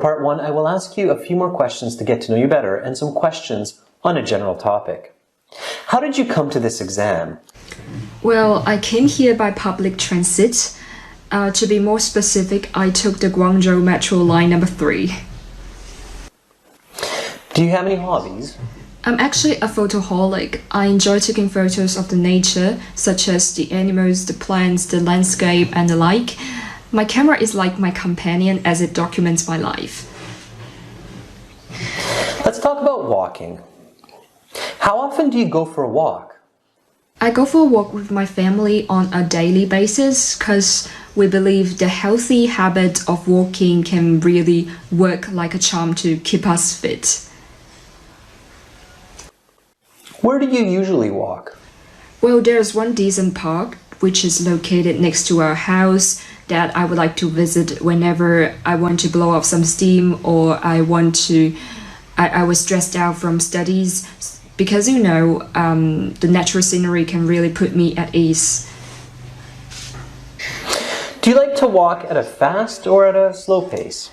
part 1, I will ask you a few more questions to get to know you better and some questions on a general topic. How did you come to this exam? Well, I came here by public transit. To be more specific, I took the Guangzhou Metro line number 3. Do you have any hobbies? I'm actually a photoholic. I enjoy taking photos of the nature, such as the animals, the plants, the landscape, and the like. My camera is like my companion as it documents my life. Let's talk about walking. How often do you go for a walk? I go for a walk with my family on a daily basis because we believe the healthy habit of walking can really work like a charm to keep us fit. Where do you usually walk? Well, there's one decent park which is located next to our house that I would like to visit whenever I want to blow off some steam or I was stressed out from studies because the natural scenery can really put me at ease. Do you like to walk at a fast or at a slow pace?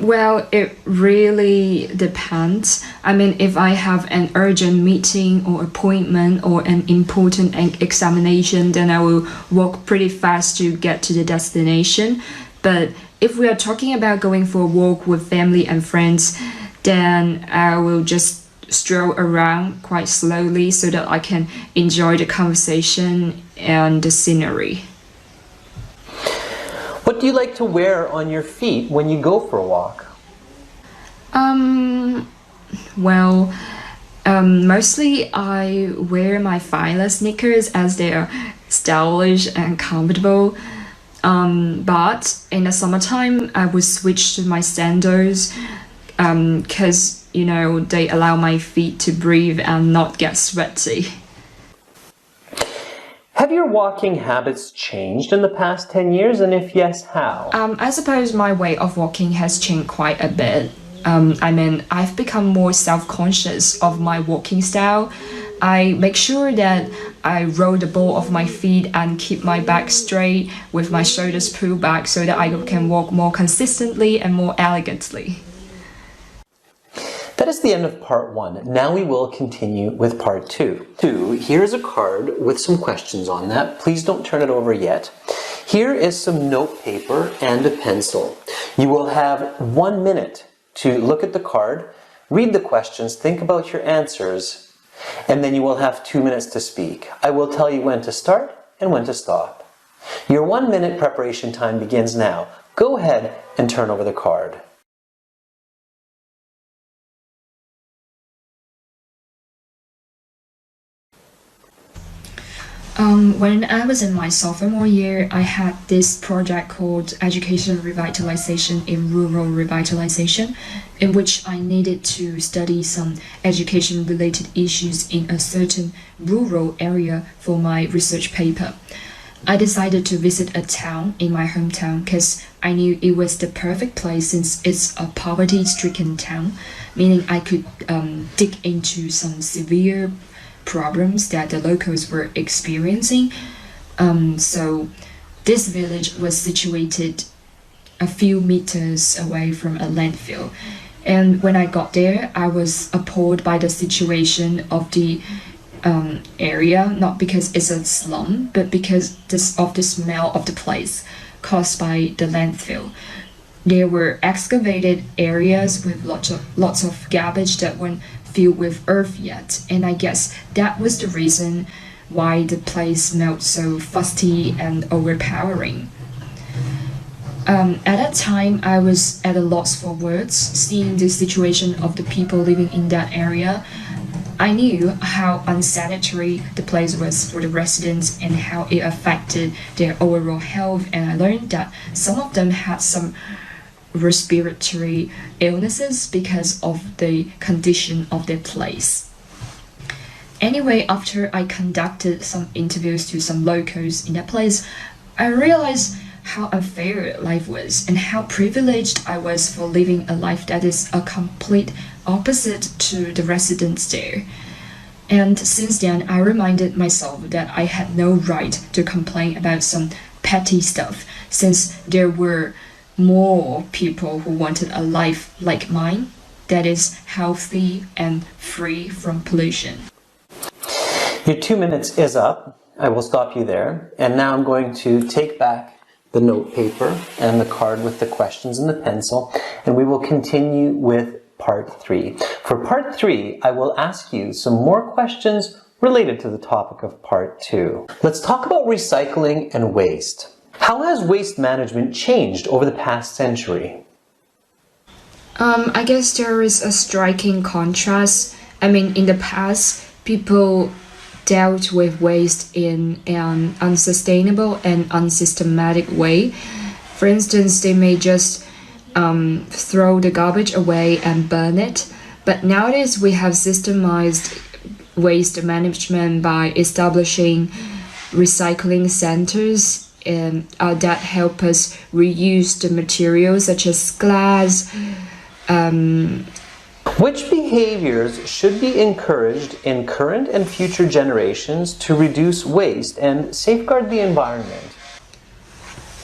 Well, it really depends. I mean, if I have an urgent meeting or appointment or an important examination, then I will walk pretty fast to get to the destination. But if we are talking about going for a walk with family and friends, then I will just stroll around quite slowly so that I can enjoy the conversation and the scenery. What do you like to wear on your feet when you go for a walk? Mostly I wear my Fila sneakers as they are stylish and comfortable. But in the summertime, I would switch to my sandals because, they allow my feet to breathe and not get sweaty. Have your walking habits changed in the past 10 years, and if yes, how? I suppose my way of walking has changed quite a bit. I've become more self-conscious of my walking style. I make sure that I roll the ball of my feet and keep my back straight with my shoulders pulled back so that I can walk more consistently and more elegantly. That is the end of part 1. Now we will continue with part 2. Here's a card with some questions on that. Please don't turn it over yet. Here is some note paper and a pencil. You will have 1 minute to look at the card, read the questions, think about your answers, and then you will have 2 minutes to speak. I will tell you when to start and when to stop. Your 1 minute preparation time begins now. Go ahead and turn over the card. When I was in my sophomore year, I had this project called Education Revitalization in Rural Revitalization, in which I needed to study some education-related issues in a certain rural area for my research paper. I decided to visit a town in my hometown because I knew it was the perfect place since it's a poverty-stricken town, meaning I could dig into some severe problems that the locals were experiencing. So this village was situated a few meters away from a landfill. And when I got there, I was appalled by the situation of the area, not because it's a slum, but because of the smell of the place caused by the landfill. There were excavated areas with lots of garbage that weren't filled with earth yet, and I guess that was the reason why the place smelled so fusty and overpowering. At that time, I was at a loss for words. Seeing the situation of the people living in that area, I knew how unsanitary the place was for the residents and how it affected their overall health, and I learned that some of them had some respiratory illnesses because of the condition of their place. Anyway, after I conducted some interviews to some locals in that place, I realized how unfair life was and how privileged I was for living a life that is a complete opposite to the residents there. And since then, I reminded myself that I had no right to complain about some petty stuff, since there were more people who wanted a life like mine that is healthy and free from pollution. Your 2 minutes is up. I will stop you there. And now I'm going to take back the note paper and the card with the questions and the pencil, and we will continue with part 3. For part 3, I will ask you some more questions related to the topic of part 2. Let's talk about recycling and waste. How has waste management changed over the past century? I guess there is a striking contrast. I mean, in the past, people dealt with waste in an unsustainable and unsystematic way. For instance, they may just throw the garbage away and burn it. But nowadays, we have systemized waste management by establishing recycling centers that help us reuse the materials such as glass. Which behaviors should be encouraged in current and future generations to reduce waste and safeguard the environment?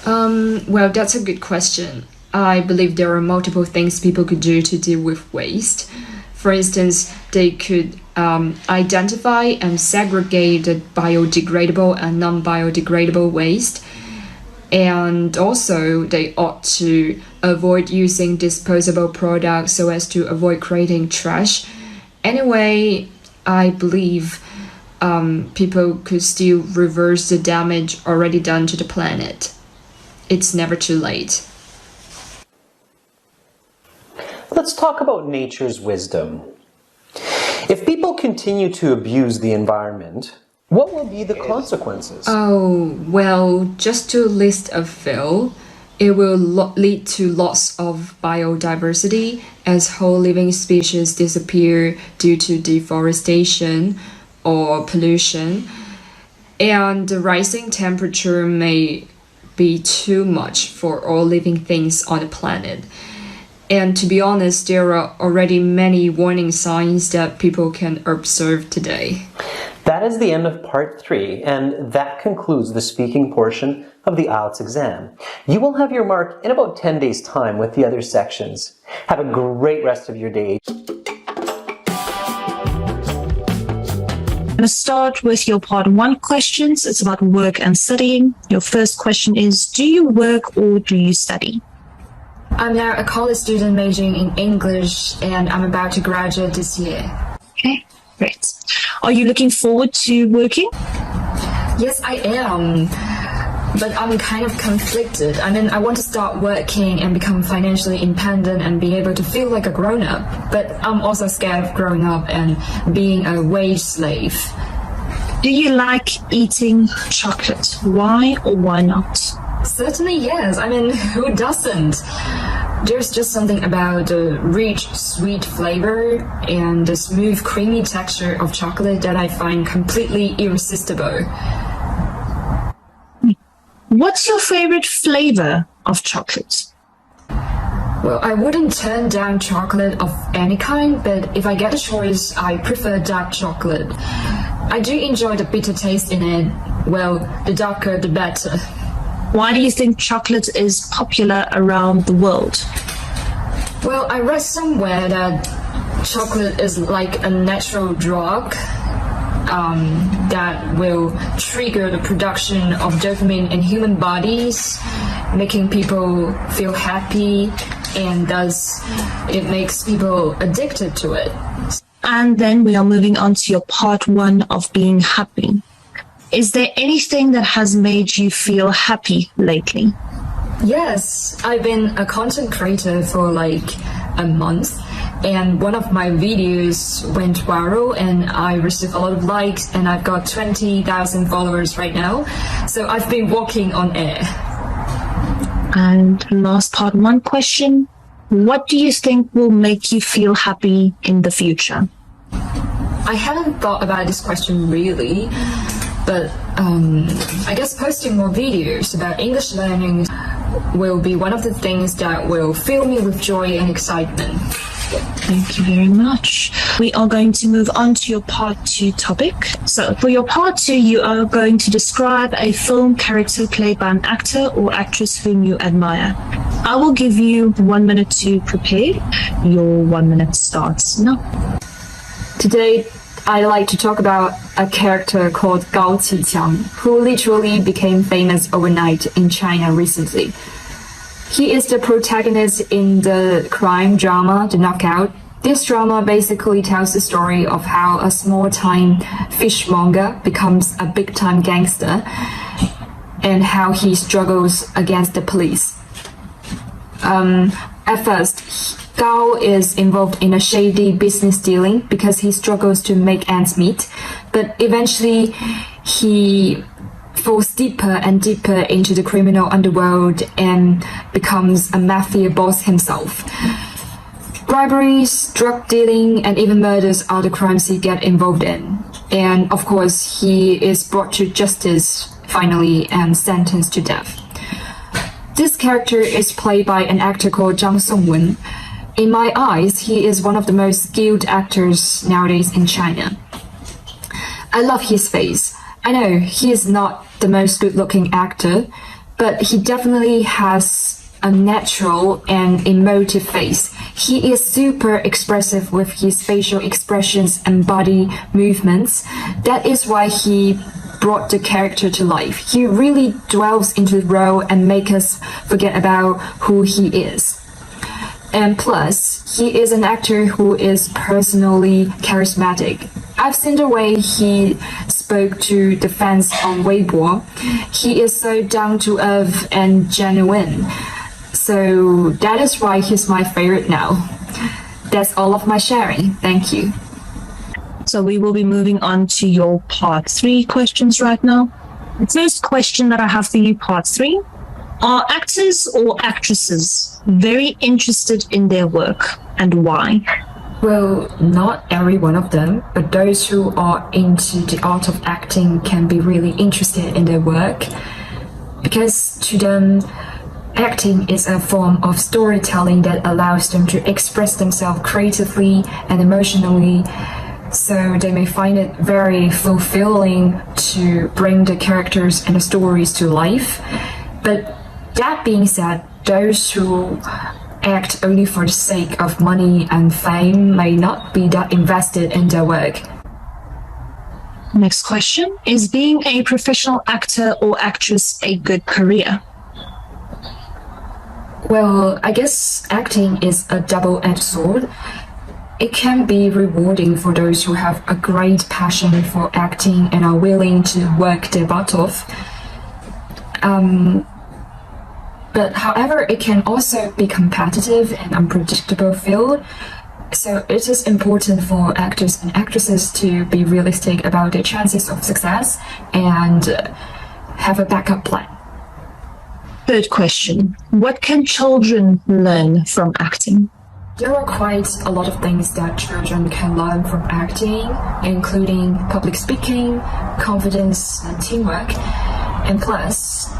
Well, that's a good question. I believe there are multiple things people could do to deal with waste. For instance, they could identify and segregate the biodegradable and non-biodegradable waste. And also, they ought to avoid using disposable products so as to avoid creating trash. Anyway, I believe people could still reverse the damage already done to the planet. It's never too late. Let's talk about nature's wisdom. If people continue to abuse the environment, what will be the consequences? Oh, well, just to list a few, it will lead to loss of biodiversity as whole living species disappear due to deforestation or pollution. And the rising temperature may be too much for all living things on the planet. And to be honest, there are already many warning signs that people can observe today. That is the end of part 3, and that concludes the speaking portion of the IELTS exam. You will have your mark in about 10 days' time with the other sections. Have a great rest of your day. I'm going to start with your part 1 questions. It's about work and studying. Your first question is, do you work or do you study? I'm now a college student majoring in English, and I'm about to graduate this year. Okay, great. Are you looking forward to working? Yes, I am. But I'm kind of conflicted. I mean, I want to start working and become financially independent and be able to feel like a grown-up. But I'm also scared of growing up and being a wage slave. Do you like eating chocolate? Why or why not? Certainly, yes. I mean, who doesn't? There's just something about the rich, sweet flavor and the smooth, creamy texture of chocolate that I find completely irresistible. What's your favorite flavor of chocolate? Well, I wouldn't turn down chocolate of any kind, but if I get a choice, I prefer dark chocolate. I do enjoy the bitter taste in it. Well, the darker, the better. Why do you think chocolate is popular around the world? Well, I read somewhere that chocolate is like a natural drug that will trigger the production of dopamine in human bodies, making people feel happy, and thus it makes people addicted to it. And then we are moving on to your part 1 of being happy. Is there anything that has made you feel happy lately? Yes, I've been a content creator for like a month, and one of my videos went viral and I received a lot of likes, and I've got 20,000 followers right now. So I've been walking on air. And last part 1 question. What do you think will make you feel happy in the future? I haven't thought about this question really, but I guess posting more videos about English learning will be one of the things that will fill me with joy and excitement. Thank you very much. We are going to move on to your part 2 topic. So for your part 2, you are going to describe a film character played by an actor or actress whom you admire. I will give you 1 minute to prepare. Your 1 minute starts now. Today, I'd like to talk about a character called Gao Qiqiang, who literally became famous overnight in China recently. He is the protagonist in the crime drama The Knockout. This drama basically tells the story of how a small-time fishmonger becomes a big-time gangster and how he struggles against the police. At first, Gao is involved in a shady business dealing because he struggles to make ends meet, but eventually he falls deeper and deeper into the criminal underworld and becomes a mafia boss himself. Briberies, drug dealing, and even murders are the crimes he gets involved in. And of course, he is brought to justice finally and sentenced to death. This character is played by an actor called Zhang Songwen. In my eyes, he is one of the most skilled actors nowadays in China. I love his face. I know he is not the most good-looking actor, but he definitely has a natural and emotive face. He is super expressive with his facial expressions and body movements. That is why he brought the character to life. He really dwells into the role and makes us forget about who he is. And plus, he is an actor who is personally charismatic. I've seen the way he spoke to the fans on Weibo. He is so down to earth and genuine. So that is why he's my favorite now. That's all of my sharing. Thank you. So we will be moving on to your part 3 questions right now. The first question that I have for you, part 3. Are actors or actresses very interested in their work, and why? Well, not every one of them, but those who are into the art of acting can be really interested in their work, because to them, acting is a form of storytelling that allows them to express themselves creatively and emotionally, so they may find it very fulfilling to bring the characters and the stories to life. But that being said, those who act only for the sake of money and fame may not be that invested in their work. Next question. Is being a professional actor or actress a good career? Well, I guess acting is a double-edged sword. It can be rewarding for those who have a great passion for acting and are willing to work their butt off. But however, it can also be competitive and unpredictable field. So it is important for actors and actresses to be realistic about their chances of success and have a backup plan. Third question. What can children learn from acting? There are quite a lot of things that children can learn from acting, including public speaking, confidence, and teamwork. And plus,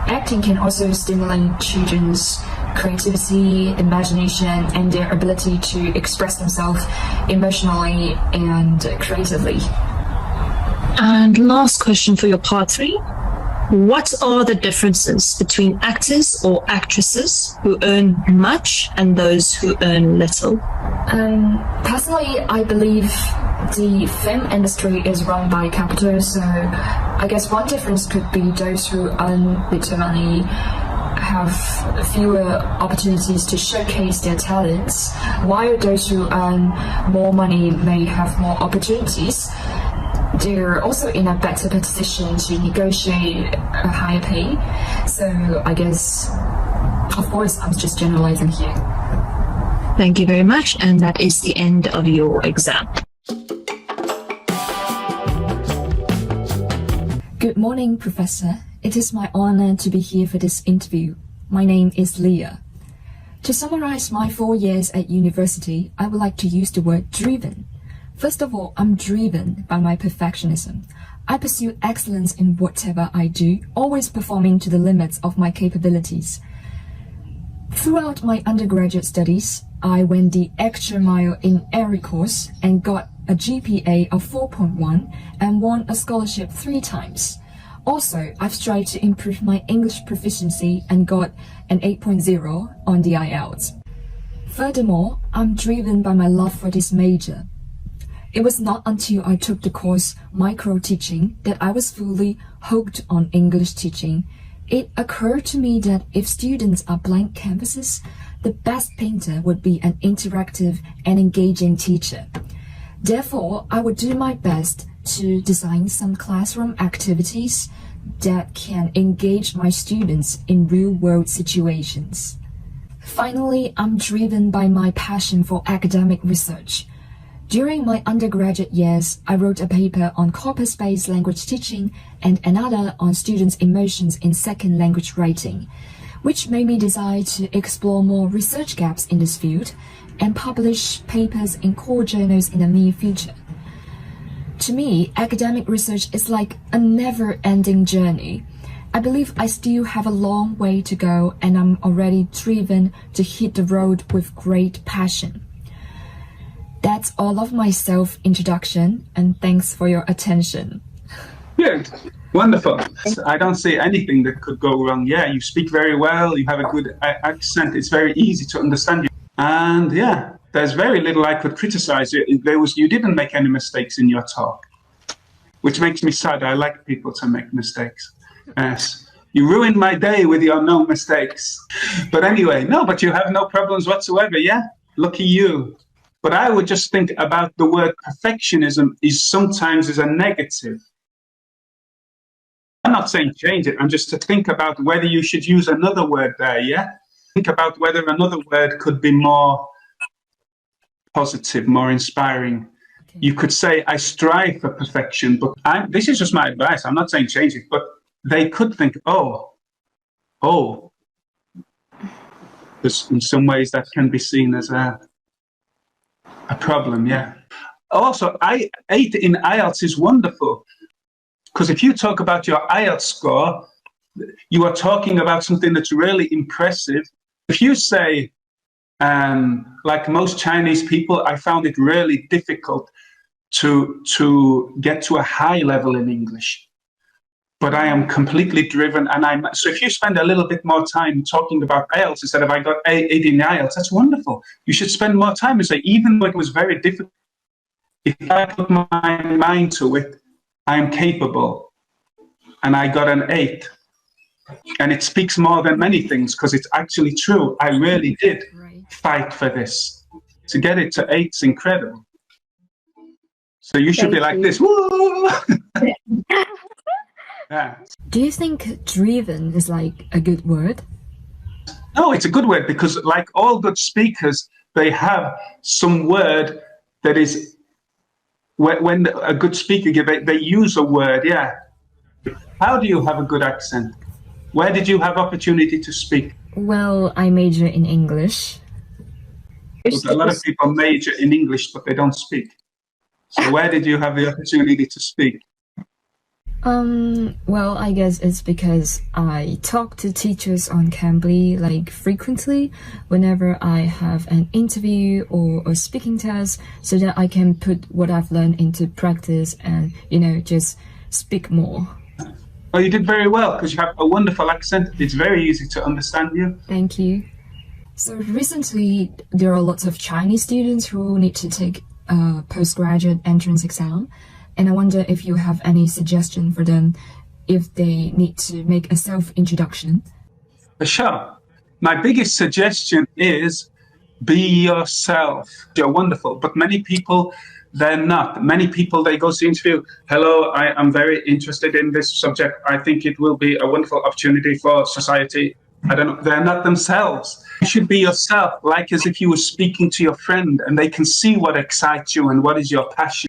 acting can also stimulate children's creativity, imagination, and their ability to express themselves emotionally and creatively. And last question for your part 3. What are the differences between actors or actresses who earn much and those who earn little? Personally, I believe the film industry is run by capital, so I guess one difference could be those who earn little money have fewer opportunities to showcase their talents, while those who earn more money may have more opportunities. They're also in a better position to negotiate a higher pay. So I guess, of course, I'm just generalizing here. Thank you very much, and that is the end of your exam. Good morning, Professor. It is my honor to be here for this interview. My name is Leah. To summarize my 4 years at university, I would like to use the word driven. First of all, I'm driven by my perfectionism. I pursue excellence in whatever I do, always performing to the limits of my capabilities. Throughout my undergraduate studies, I went the extra mile in every course and got a GPA of 4.1 and won a scholarship 3 times. Also, I've tried to improve my English proficiency and got an 8.0 on the IELTS. Furthermore, I'm driven by my love for this major. It was not until I took the course Micro Teaching that I was fully hooked on English teaching. It occurred to me that if students are blank canvases, the best painter would be an interactive and engaging teacher. Therefore, I would do my best to design some classroom activities that can engage my students in real-world situations. Finally, I'm driven by my passion for academic research. During my undergraduate years, I wrote a paper on corpus-based language teaching and another on students' emotions in second language writing, which made me decide to explore more research gaps in this field and publish papers in core journals in the near future. To me, academic research is like a never-ending journey. I believe I still have a long way to go, and I'm already driven to hit the road with great passion. That's all of my self-introduction, and thanks for your attention. Good. Wonderful. I don't see anything that could go wrong. Yeah, you speak very well. You have a good accent. It's very easy to understand you. And yeah, there's very little I could criticize you. You didn't make any mistakes in your talk, which makes me sad. I like people to make mistakes. Yes. You ruined my day with your no mistakes. But anyway, no, but you have no problems whatsoever. Yeah. Lucky you. But I would just think about the word perfectionism is sometimes a negative. I'm not saying change it. I'm just to think about whether you should use another word there, yeah? Think about whether another word could be more positive, more inspiring. Okay. You could say, I strive for perfection, but this is just my advice. I'm not saying change it, but they could think, because in some ways that can be seen as a problem, yeah. Also, 8 in IELTS is wonderful, because if you talk about your IELTS score, you are talking about something that's really impressive. If you say, like most Chinese people, I found it really difficult to get to a high level in English, but I am completely driven, and so if you spend a little bit more time talking about IELTS instead of I got 8 in IELTS, that's wonderful. You should spend more time and say, even though it was very difficult, if I put my mind to it, I am capable, and I got an 8. And it speaks more than many things, because it's actually true. I really did fight for this. To get it to 8 is incredible. So you should be like this. Woo! Yeah. Do you think driven is like a good word? No, it's a good word, because like all good speakers, they have some word that is, when a good speaker, they use a word, yeah. How do you have a good accent? Where did you have opportunity to speak? Well, I major in English. A lot of people major in English, but they don't speak. So where did you have the opportunity to speak? Well, I guess it's because I talk to teachers on Cambly like frequently whenever I have an interview or a speaking test, so that I can put what I've learned into practice and, just speak more. Oh, you did very well, because you have a wonderful accent. It's very easy to understand you. Thank you. So recently, there are lots of Chinese students who need to take a postgraduate entrance exam. And I wonder if you have any suggestion for them if they need to make a self-introduction. For sure. My biggest suggestion is be yourself. You're wonderful, but many people, they're not. Many people, they go to the interview, hello, I am very interested in this subject. I think it will be a wonderful opportunity for society. I don't know, they're not themselves. You should be yourself, like as if you were speaking to your friend, and they can see what excites you and what is your passion.